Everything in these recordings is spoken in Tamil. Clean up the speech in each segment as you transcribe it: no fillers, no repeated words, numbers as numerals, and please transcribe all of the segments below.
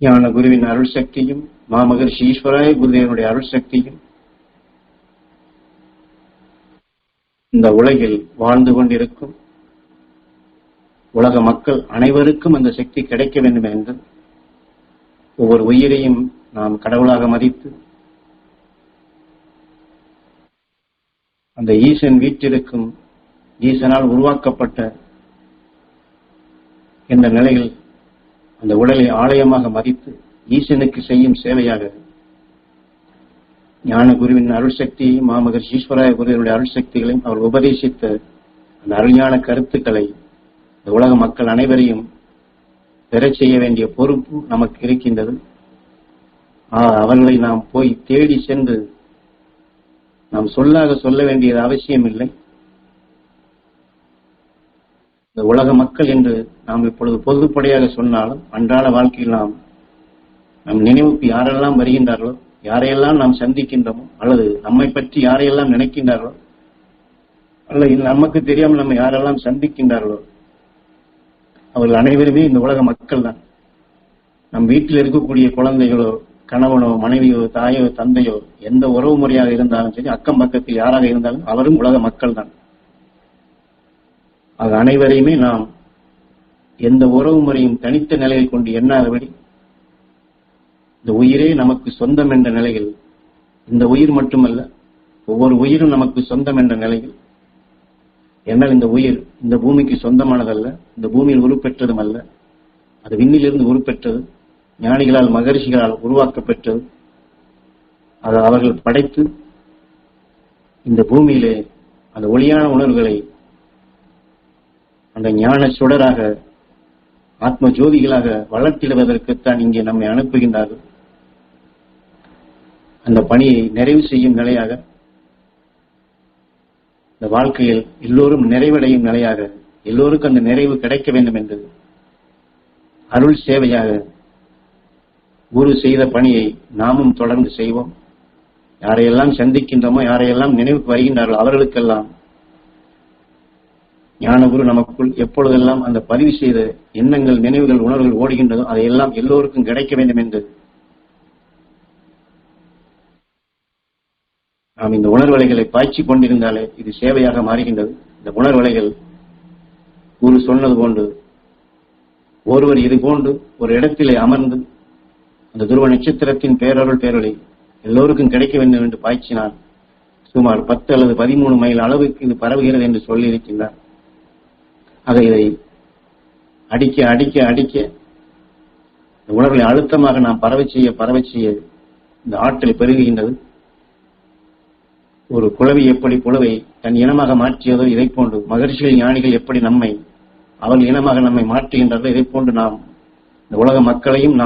ஞான குருவின் அருள் சக்தியும் மாமகர்ஷி ஈஸ்வராய குருதேவனுடைய அருள் சக்தியும் இந்த உலகில் வாழ்ந்து கொண்டிருக்கும் உலக மக்கள் அனைவருக்கும் அந்த சக்தி கிடைக்க வேண்டும் என்று ஒவ்வொரு உயிரையும் நாம் கடவுளாக மதித்து அந்த ஈசன் வீட்டிற்கும் ஈசனால் உருவாக்கப்பட்ட இந்த நிலையில் அந்த உடலை ஆலயமாக மதித்து ஈசனுக்கு செய்யும் சேவையாக ஞான குருவின் அருள் சக்தியையும் மாமகர்ஷி ஈஸ்வராய குருவினுடைய அருள் சக்திகளையும் அவர் உபதேசித்த அந்த அருஞான கருத்துக்களை இந்த உலக மக்கள் அனைவரையும் பெறச் செய்ய வேண்டிய பொறுப்பு நமக்கு இருக்கின்றது. அவர்களை நாம் போய் தேடி சென்று நாம் சொல்ல வேண்டியது அவசியம் இல்லை. இந்த உலக மக்கள் என்று நாம் இப்பொழுது பொதுப்படையாக சொன்னாலும் அன்றாட வாழ்க்கையில் நம் நினைவுக்கு யாரெல்லாம் வருகின்றார்களோ, யாரையெல்லாம் நாம் சந்திக்கின்றோமோ, அல்லது நம்மை பற்றி யாரையெல்லாம் நினைக்கின்றார்களோ, அல்லது நமக்கு தெரியாமல் நம்ம யாரெல்லாம் சந்திக்கின்றார்களோ, அவர்கள் அனைவருமே இந்த உலக மக்கள் தான். நம் வீட்டில் இருக்கக்கூடிய குழந்தைகளோ, கணவனோ, மனைவியோ, தாயோ, தந்தையோ, எந்த உறவு முறையாக இருந்தாலும் சரி, அக்கம் பக்கத்தில் யாராக இருந்தாலும் அவரும் உலக மக்கள் தான். அது அனைவரையுமே நாம் எந்த உறவு முறையும் தனித்த நிலையில் கொண்டு எண்ணாதபடி இந்த உயிரே நமக்கு சொந்தம் என்ற நிலையில், இந்த உயிர் மட்டுமல்ல ஒவ்வொரு உயிரும் நமக்கு சொந்தம் என்ற நிலையில், என்னால் இந்த உயிர் இந்த பூமிக்கு சொந்தமானதல்ல, இந்த பூமியில் உருப்பெற்றதும் அல்ல, அது விண்ணிலிருந்து உருப்பெற்றது, ஞானிகளால் மகரிஷிகளால் உருவாக்கப்பெற்றது. அது அவர்கள் படைத்து இந்த பூமியிலே அந்த ஒளியான உணர்வுகளை அந்த ஞான சுடராக ஆத்ம ஜோதிகளாக வளர்த்திடுவதற்குத்தான் இங்கே நம்மை அனுப்புகின்றார்கள். அந்த பணியை நிறைவு செய்யும் நிலையாக, இந்த வாழ்க்கையில் எல்லோரும் நிறைவடையும் நிலையாக, எல்லோருக்கும் அந்த நிறைவு கிடைக்க வேண்டும் என்று அருள் சேவையாக குரு செய்த பணியை நாமும் தொடர்ந்து செய்வோம். யாரையெல்லாம் சந்திக்கின்றோமோ, யாரையெல்லாம் நினைவுக்கு வருகின்றார்களோ அவர்களுக்கெல்லாம் ஞானகுரு நமக்குள் எப்பொழுதெல்லாம் அந்த பதிவு செய்த எண்ணங்கள், நினைவுகள், உணர்வுகள் ஓடுகின்றதோ அதையெல்லாம் எல்லோருக்கும் கிடைக்க வேண்டும் என்று நாம் இந்த உணர்வலைகளை பாய்ச்சி கொண்டிருந்தாலே இது சேவையாக மாறுகின்றது. இந்த உணர்வலைகள் குரு சொன்னது போன்று ஒருவர் இது போன்று ஒரு இடத்திலே அமர்ந்து அந்த துருவ நட்சத்திரத்தின் பேரொளி எல்லோருக்கும் கிடைக்க வேண்டும் என்று பாய்ச்சினார். சுமார் 10 அல்லது 13 மைல் அளவுக்கு இது பரவுகிறது என்று சொல்லியிருக்கின்றார். ஆக இதை அடிக்க அடிக்க அடிக்க இந்த உணர்வுகளை அழுத்தமாக நாம் பரவச் செய்ய இந்த ஆற்றலை பெருகுகின்றது. ஒரு குளவி எப்படி குளவை தன் இனமாக மாற்றியதோ இதை போன்று மகரிஷிகள் ஞானிகள் எப்படி அவர்கள் இனமாக நம்மை மாற்றுகின்றார்கள், இதை போன்று நாம் இந்த உலக மக்களையும்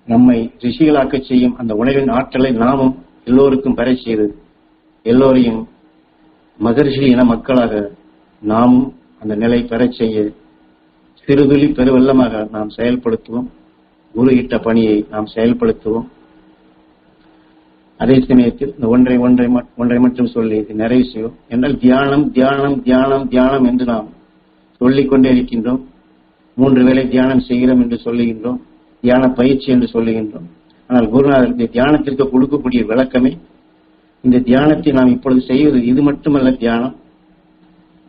நம்மை ரிஷிகளாக்க செய்யும் அந்த உணர்வின் ஆற்றலை நாமும் எல்லோருக்கும் பெற செய்து எல்லோரையும் மகரிஷிகள் இன மக்களாக நாமும் அந்த நிலை பெறச் செய்ய சிறுதுளி பெருவெள்ளமாக நாம் செயல்படுத்துவோம். குரு இட்ட பணியை நாம் செயல்படுத்துவோம். அதே சமயத்தில் இந்த ஒன்றை மட்டும் சொல்லி நிறைவு செய்வோம். என்றால் தியானம் தியானம் தியானம் தியானம் என்று நாம் சொல்லிக்கொண்டே இருக்கின்றோம். 3 வேளை தியானம் செய்கிறோம் என்று சொல்லுகின்றோம், தியான பயிற்சி என்று சொல்லுகின்றோம். ஆனால் குருநாதர் இந்த தியானத்திற்கு கொடுக்கக்கூடிய விளக்கமே, இந்த தியானத்தை நாம் இப்பொழுது செய்வது இது மட்டுமல்ல தியானம்.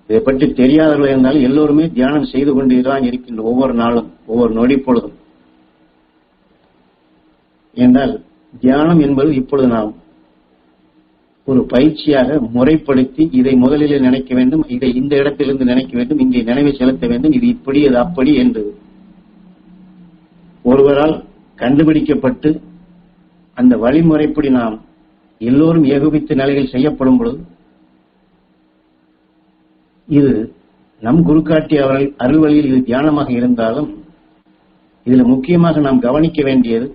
இதை பற்றி தெரியாதவர்கள் இருந்தாலும் எல்லோருமே தியானம் செய்து கொண்டுதான் இருக்கின்ற ஒவ்வொரு நாளும், ஒவ்வொரு நொடி பொழுதும். என்றால் தியானம் என்பது இப்பொழுது நாம் ஒரு பயிற்சியாக முறைப்படுத்தி இதை முதலிலே நினைக்க வேண்டும், இதை இந்த இடத்திலிருந்து நினைக்க வேண்டும், இங்கே நினைவை செலுத்த வேண்டும், இது இப்படி அது அப்படி என்று ஒருவரால் கண்டுபிடிக்கப்பட்டு அந்த வழிமுறைப்படி நாம் எல்லோரும் ஏகோபித்த நிலையில் செய்யப்படும் பொழுது இது நம் குருக்காட்டிய அவர்கள் அருள்வழியில் இது தியானமாக இருந்தாலும் இதில் முக்கியமாக நாம் கவனிக்க வேண்டியது,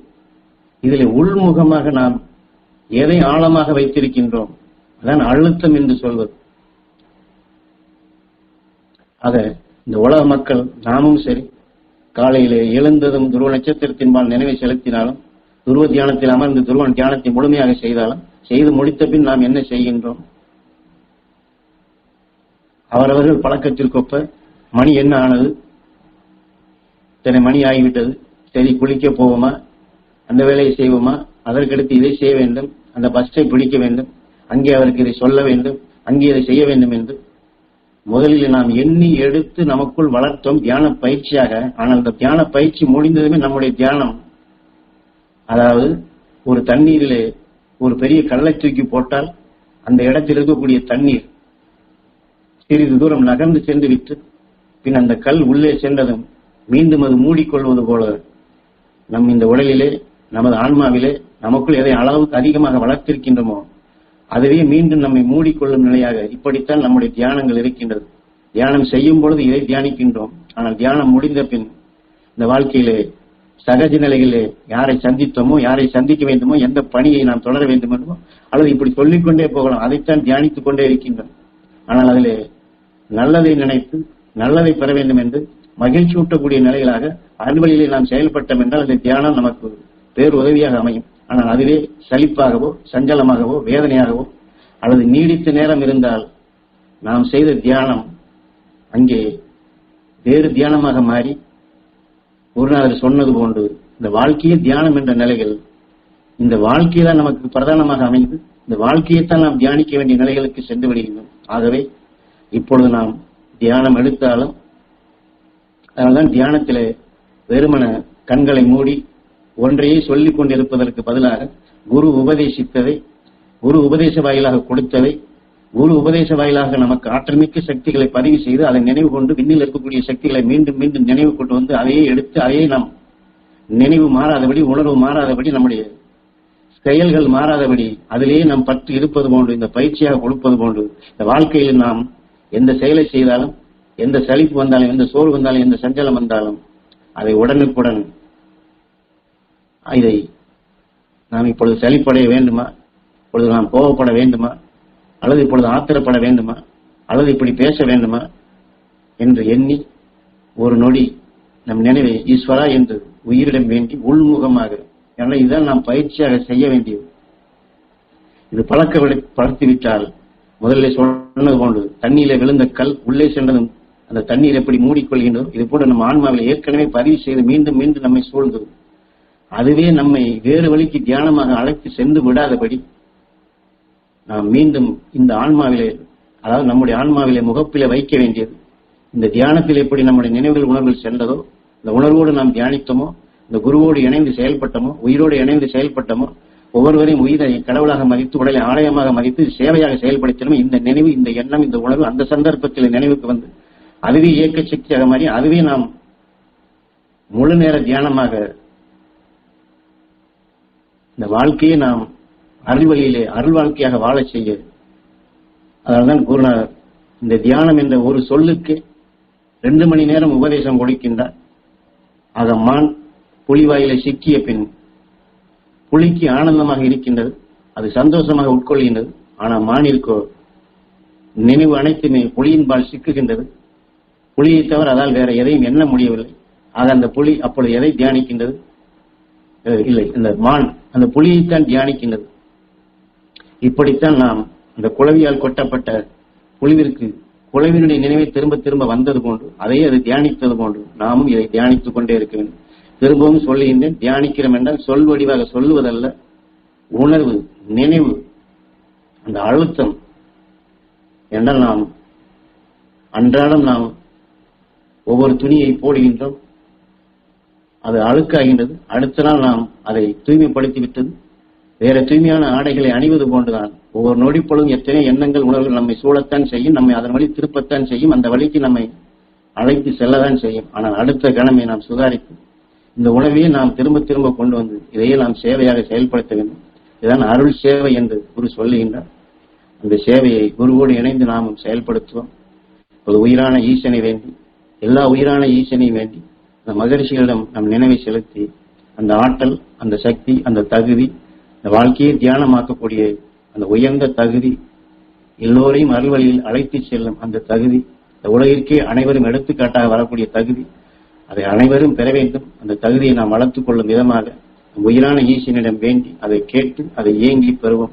இதில் உள்முகமாக நாம் எதை ஆழமாக வைத்திருக்கின்றோம், அதான் அழுத்தம் என்று சொல்வது. ஆக இந்த உலக மக்கள் நாமும் சரி, காலையிலே எழுந்ததும் துருவ நட்சத்திரத்தின்பால் நினைவை செலுத்தினாலும், துருவ தியானத்தில் அமர்ந்து துருவ தியானத்தை முழுமையாக செய்தாலும், செய்து முடித்த பின் நாம் என்ன செய்கின்றோம்? அவரவர்கள் பழக்கத்திற்கொப்ப மணி என்ன ஆனது, இத்தனை மணி ஆகிவிட்டது, சரி குளிக்க போவோமா, அந்த வேலையை செய்வோமா, அதற்கடுத்து இதை செய்ய வேண்டும், அந்த பஸ்ஸை பிடிக்க வேண்டும், அங்கே அவருக்கு இதை சொல்ல வேண்டும், அங்கே இதை செய்ய வேண்டும் என்று முதலில் நாம் எண்ணி எடுத்து நமக்குள் வளர்த்தோம் தியான பயிற்சியாக. ஆனால் அந்த தியான பயிற்சி முடிந்ததுமே நம்முடைய தியானம், அதாவது ஒரு தண்ணீரிலே ஒரு பெரிய கல்லை தூக்கி போட்டால் அந்த இடத்தில் இருக்கக்கூடிய தண்ணீர் சிறிது தூரம் நகர்ந்து சென்று விட்டு பின் அந்த கல் உள்ளே சென்றதும் மீண்டும் அது மூடிக்கொள்வது போல நம் இந்த உடலிலே, நமது ஆன்மாவிலே நமக்குள் எதை அளவுக்கு அதிகமாக வளர்த்திருக்கின்றோமோ அதுவே மீண்டும் நம்மை மூடிக்கொள்ளும் நிலையாக இப்படித்தான் நம்முடைய தியானங்கள் இருக்கின்றது. தியானம் செய்யும் பொழுது இதை தியானிக்கின்றோம். ஆனால் தியானம் முடிந்த பின் இந்த வாழ்க்கையிலே சகஜ நிலைகளிலே யாரை சந்தித்தோமோ, யாரை சந்திக்க வேண்டுமோ, எந்த பணியை நாம் தொடர வேண்டும் என்றோ அல்லது இப்படி சொல்லிக்கொண்டே போகலாம், அதைத்தான் தியானித்துக் கொண்டே இருக்கின்றோம். ஆனால் அதிலே நல்லதை நினைத்து நல்லதை பெற வேண்டும் என்று மகிழ்ச்சியூட்டக்கூடிய நிலைகளாக அறுவழியிலே நாம் செயல்பட்டோம் என்றால் அந்த தியானம் நமக்கு பேருதவியாக அமையும். ஆனால் அதுவே சலிப்பாகவோ சஞ்சலமாகவோ வேதனையாகவோ அல்லது நீடித்த நேரம் இருந்தால் நாம் செய்த தியானம் அங்கே வேறு தியானமாக மாறி குருநாதர் சொன்னது போன்று இந்த வாழ்க்கையே தியானம் என்ற நிலைகள், இந்த வாழ்க்கையை தான் நமக்கு பிரதானமாக அமைந்து இந்த வாழ்க்கையைத்தான் நாம் தியானிக்க வேண்டிய நிலைகளுக்கு சென்று விடுகின்றோம். ஆகவே இப்பொழுது நாம் தியானம் எடுத்தாலும் அதனால்தான் தியானத்திலே வெறுமன கண்களை மூடி ஒன்றையே சொல்லிக் கொண்டிருப்பதற்கு பதிலாக குரு உபதேசித்ததை, குரு உபதேச வாயிலாக கொடுத்ததை, குரு உபதேச வாயிலாக நமக்கு ஆற்றல்மிக்க சக்திகளை பதிவு செய்து அதை நினைவு கொண்டு விண்ணில் இருக்கக்கூடிய சக்திகளை மீண்டும் மீண்டும் நினைவு கொண்டு வந்து அதையே எடுத்து அதையே நாம் நினைவு மாறாதபடி, உணர்வு மாறாதபடி, நம்முடைய செயல்கள் மாறாதபடி அதிலேயே நாம் பற்று இருப்பது போன்று இந்த பயிற்சியாக கொடுப்பது போன்று இந்த வாழ்க்கையில் நாம் எந்த செயலை செய்தாலும், எந்த சலிப்பு வந்தாலும், எந்த சோர்வு வந்தாலும், எந்த சஞ்சலம் வந்தாலும் அதை உடனுக்குடன் இதை நாம் இப்பொழுது சலிப்படைய வேண்டுமா, இப்பொழுது நாம் கோபப்பட வேண்டுமா, அல்லது இப்பொழுது ஆத்திரப்பட வேண்டுமா, அல்லது இப்படி பேச வேண்டுமா என்று எண்ணி ஒரு நொடி நம் நினைவை ஈஸ்வரா என்று உயிரிடம் வேண்டி உள்முகமாக, ஏன்னா இதுதான் நாம் பயிற்சியாக செய்ய வேண்டியது. இது பழக்கப்படுத்திவிட்டால் முதலில் சொன்னது போன்று தண்ணீரை விழுந்த கல் உள்ளே சென்றதும் அந்த தண்ணீர் எப்படி மூடிக்கொள்கின்றோம், இது போல நம்ம ஆன்மாவில் ஏற்கனவே பதிவு செய்து மீண்டும் மீண்டும் நம்மை சூழ்ந்தது. அதுவே நம்மை வேறு வழிக்கு தியானமாக அழைத்து சென்று விடாதபடி நாம் மீண்டும் இந்த ஆன்மாவிலே, அதாவது நம்முடைய ஆன்மாவிலே முகப்பிலே வைக்க வேண்டியது. இந்த தியானத்தில் எப்படி நம்முடைய நினைவுகள் உணர்வுகள் சென்றதோ, இந்த உணர்வோடு நாம் தியானித்தோமோ, இந்த குருவோடு இணைந்து செயல்பட்டோமோ, உயிரோடு இணைந்து செயல்பட்டோமோ, ஒவ்வொருவரையும் உயிரை கடவுளாக மதித்து உடலை ஆலயமாக மதித்து சேவையாக செயல்படுத்தினோம். இந்த நினைவு, இந்த எண்ணம், இந்த உணர்வு அந்த சந்தர்ப்பத்தில் நினைவுக்கு வந்து அதுவே இயக்க சக்தியாக மாறி அதுவே நாம் முழு நேர தியானமாக இந்த வாழ்க்கையை நாம் அருள் வழியிலே அருள் வாழ்க்கையாக வாழ செய்ய. அதனால்தான் குருநாதர் இந்த தியானம் என்ற ஒரு சொல்லுக்கு 2 மணி நேரம் உபதேசம் கொடுக்கின்றார். ஆக மான் புலிவாயிலை சிக்கிய பின் புலிக்கு ஆனந்தமாக இருக்கின்றது, அது சந்தோஷமாக உட்கொள்கின்றது. ஆனால் மானிற்கோ நினைவு அனைத்துமே புலியின் பால் சிக்குகின்றது. புலியை தவிர அதால் வேற எதையும் எண்ண முடியவில்லை. ஆக அந்த புலி அப்பொழுது எதை தியானிக்கின்றது? இல்லை, இந்த மான் அந்த புலியைத்தான் தியானிக்கின்றது. இப்படித்தான் நாம் அந்த குளவியால் கொட்டப்பட்ட புலிவிற்கு குளவினுடைய நினைவை திரும்ப திரும்ப வந்தது போன்று அதையே அது தியானித்தது போன்று நாமும் இதை தியானித்துக் கொண்டே இருக்க வேண்டும். திரும்பவும் சொல்லுகின்றேன், தியானிக்கிறோம் என்றால் சொல் வடிவாக சொல்லுவதல்ல, உணர்வு, நினைவு, அந்த அழுத்தம். என்றால் நாம் அன்றாடம் நாம் ஒவ்வொரு துணியை போடுகின்றோம், அது அழுக்காகின்றது. அடுத்த நாள் நாம் அதை தூய்மைப்படுத்தி விட்டது வேற தூய்மையான ஆடைகளை அணிவது போன்றுதான். ஒவ்வொரு நொடிப்பொழுதும் எத்தனை எண்ணங்கள் உணர்வுகள் நம்மை சூழத்தான் செய்யும், நம்மை அதன் வழி திருப்பத்தான் செய்யும், அந்த வழிக்கு நம்மை அழைத்து செல்லத்தான் செய்யும். ஆனால் அடுத்த கணமை நாம் சுதாரித்து இந்த உணவையே நாம் திரும்ப திரும்ப கொண்டு வந்து இதையே நாம் சேவையாக செயல்படுத்த வேண்டும். இதுதான் அருள் சேவை என்று குரு சொல்லுகின்றார். அந்த சேவையை குருவோடு இணைந்து நாமும் செயல்படுத்துவோம். ஒரு உயிரான ஈசனை வேண்டி, எல்லா உயிரான ஈசனையும் வேண்டி அந்த மகரிஷிகளிடம் நம் நினைவை செலுத்தி அந்த ஆற்றல், அந்த சக்தி, அந்த தகுதி, இந்த வாழ்க்கையை தியானமாக்கக்கூடிய அந்த உயர்ந்த தகுதி, எல்லோரையும் அருள்வழியில் அழைத்து செல்லும் அந்த தகுதி, இந்த உலகிற்கே அனைவரும் எடுத்துக்காட்டாக வரக்கூடிய தகுதி, அதை அனைவரும் பெற வேண்டும். அந்த தகுதியை நாம் வளர்த்துக் கொள்ளும் விதமாக உயிரான ஈசனிடம் வேண்டி அதை கேட்டு அதை ஏங்கி பெறுவோம்.